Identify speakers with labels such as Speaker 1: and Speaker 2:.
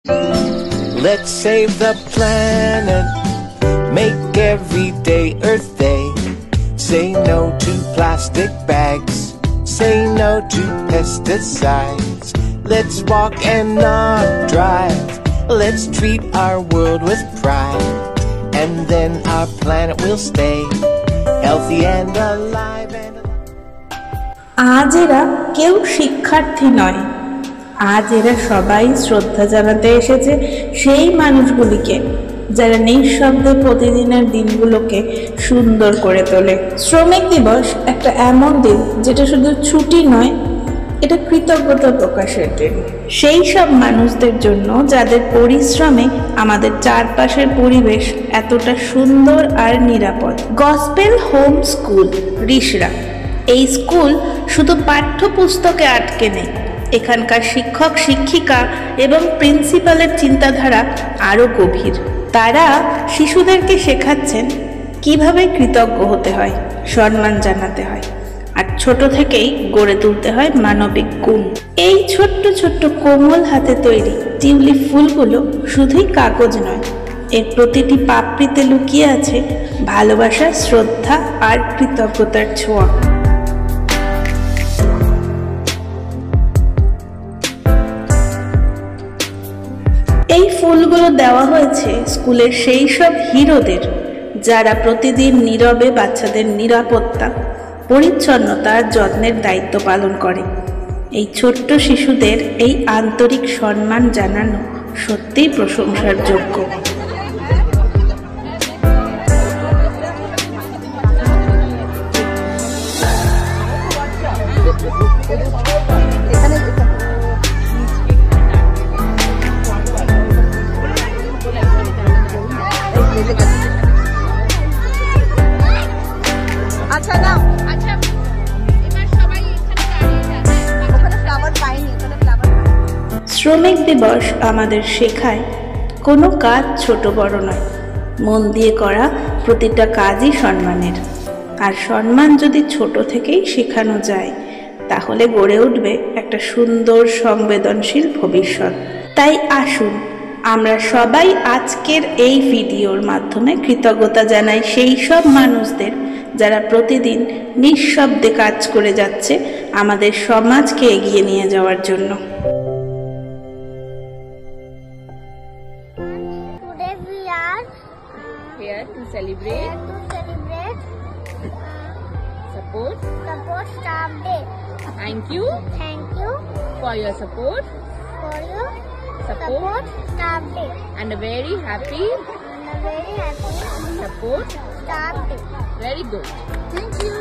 Speaker 1: Let's save the planet, make every day Earth Day. Say no to plastic bags, say no to pesticides. Let's walk and not drive, let's treat our world with pride. And then our planet will stay healthy and alive and
Speaker 2: আজ এরা কেউ শিক্ষার্থী নয়, আজ এরা সবাই শ্রদ্ধা জানাতে এসেছে সেই মানুষগুলিকে যারা নিঃশব্দে প্রতিদিনের দিনগুলোকে সুন্দর করে তোলে। শ্রমিক দিবস একটা এমন দিন যেটা শুধু ছুটি নয়, এটা কৃতজ্ঞতা প্রকাশের দিন সেই সব মানুষদের জন্য যাদের পরিশ্রমে আমাদের চারপাশের পরিবেশ এতটা সুন্দর আর নিরাপদ। গসপেল হোম স্কুল রিষড়া, এই স্কুল শুধু পাঠ্যপুস্তকে আটকে নেই, এখানকার শিক্ষক শিক্ষিকা এবং প্রিন্সিপালের চিন্তাধারা আরও গভীর। তারা শিশুদেরকে শেখাচ্ছেন কিভাবে কৃতজ্ঞ হতে হয়, সম্মান জানাতে হয়, আর ছোট থেকেই গড়ে তুলতে হয় মানবিক গুণ। এই ছোট্ট ছোট্ট কোমল হাতে তৈরি টিউলিপ ফুলগুলো শুধুই কাগজ নয়, এর প্রতিটি পাপড়িতে লুকিয়ে আছে ভালোবাসা, শ্রদ্ধা আর কৃতজ্ঞতার ছোঁয়া। এই ফুলগুলো দেওয়া হয়েছে স্কুলের সেই সব হিরোদের যারা প্রতিদিন নীরবে বাচ্চাদের নিরাপত্তা, পরিচ্ছন্নতা আর যত্নের দায়িত্ব পালন করে। এই ছোট্ট শিশুদের এই আন্তরিক সম্মান জানানো সত্যিই প্রশংসার যোগ্য। শ্রমিক দিবস আমাদের শেখায় কোনো কাজ ছোট বড় নয়, মন দিয়ে করা প্রতিটা কাজই সম্মানের। আর সম্মান যদি ছোট থেকেই শেখানো যায় তাহলে গড়ে উঠবে একটা সুন্দর সংবেদনশীল ভবিষ্যৎ। তাই আসুন আমরা সবাই আজকের এই ভিডিওর মাধ্যমে কৃতজ্ঞতা জানাই সেই সব মানুষদের যারা প্রতিদিন নিঃশব্দে কাজ করে যাচ্ছে আমাদের সমাজকে এগিয়ে নিয়ে যাওয়ার জন্য।
Speaker 3: Here to celebrate support
Speaker 4: Staff Day.
Speaker 3: Thank you for your support
Speaker 4: Staff Day
Speaker 3: and a very happy support
Speaker 4: Staff Day.
Speaker 3: very good.
Speaker 4: Thank you.